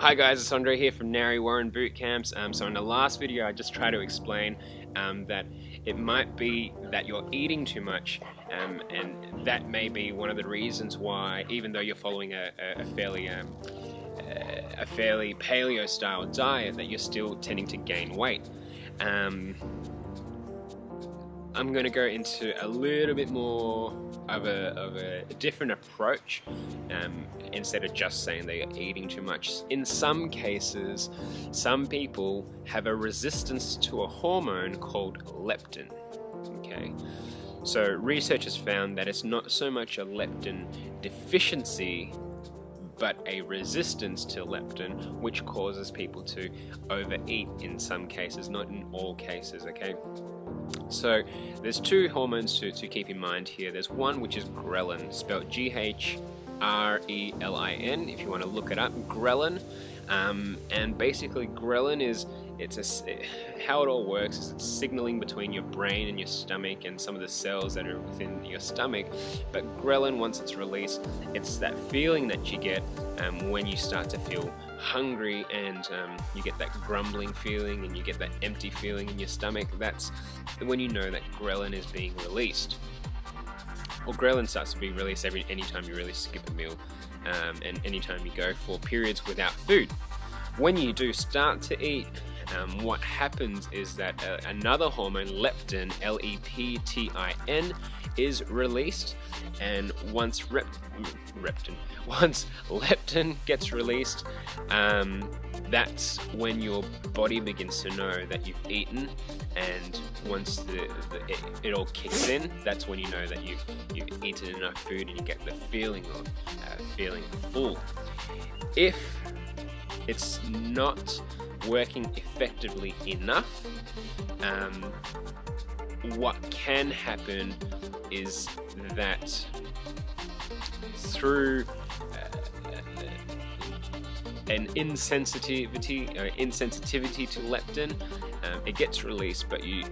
Hi guys, it's Andre here from Nary Warren Boot Camps. So in the last video I just tried to explain that it might be that you're eating too much, and that may be one of the reasons why, even though you're following a fairly paleo style diet, that you're still tending to gain weight. I'm going to go into a little bit more of a different approach, instead of just saying they are eating too much. In some cases, some people have a resistance to a hormone called leptin. Okay, so research has found that it's not so much a leptin deficiency, but a resistance to leptin, which causes people to overeat in some cases, not in all cases. Okay, so there's two hormones to keep in mind here. There's one which is ghrelin, spelled Ghrelin, if you want to look it up, ghrelin. And basically ghrelin is, how it all works is it's signaling between your brain and your stomach and some of the cells that are within your stomach. But ghrelin, once it's released, it's that feeling that you get when you start to feel hungry, and you get that grumbling feeling and you get that empty feeling in your stomach. That's when you know that ghrelin is being released. Well, ghrelin starts to be released anytime you really skip a meal, and anytime you go for periods without food. When you do start to eat, what happens is that another hormone, leptin, L-E-P-T-I-N, is released, and once leptin gets released, that's when your body begins to know that you've eaten, and once it all kicks in, that's when you know that you've eaten enough food and you get the feeling of feeling full. If it's not working effectively enough, what can happen is that through an insensitivity to leptin, it gets released, but you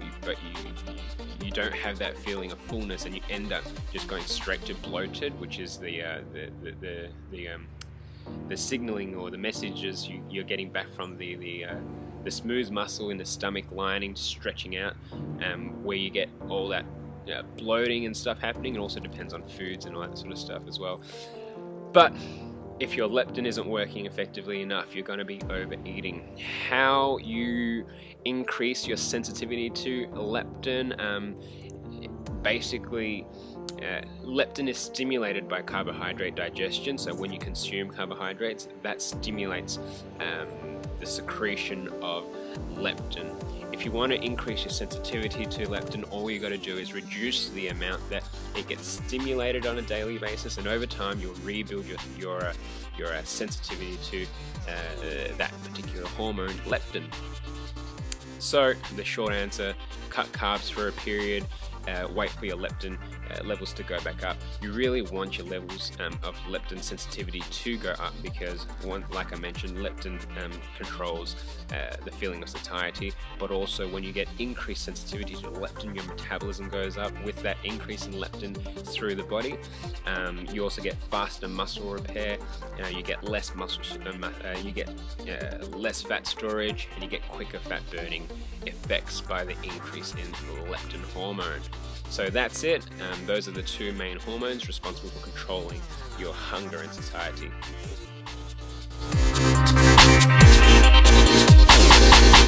don't have that feeling of fullness, and you end up just going straight to bloated, which is the signaling or the messages you're getting back from the smooth muscle in the stomach lining stretching out, where you get all that bloating and stuff happening. It also depends on foods and all that sort of stuff as well. But if your leptin isn't working effectively enough, you're going to be overeating. How you increase your sensitivity to leptin, basically leptin is stimulated by carbohydrate digestion. So when you consume carbohydrates, that stimulates the secretion of leptin. If you want to increase your sensitivity to leptin, all you got to do is reduce the amount that it gets stimulated on a daily basis, and over time you'll rebuild your sensitivity to that particular hormone, leptin. So the short answer: cut carbs for a period, wait for your leptin levels to go back up. You really want your levels of leptin sensitivity to go up, because like I mentioned, leptin controls the feeling of satiety, but also when you get increased sensitivity to leptin, your metabolism goes up. With that increase in leptin through the body, you also get faster muscle repair, you get less you get less fat storage, and you get quicker fat burning effects by the increase in leptin hormone. So that's it. Those are the two main hormones responsible for controlling your hunger and satiety.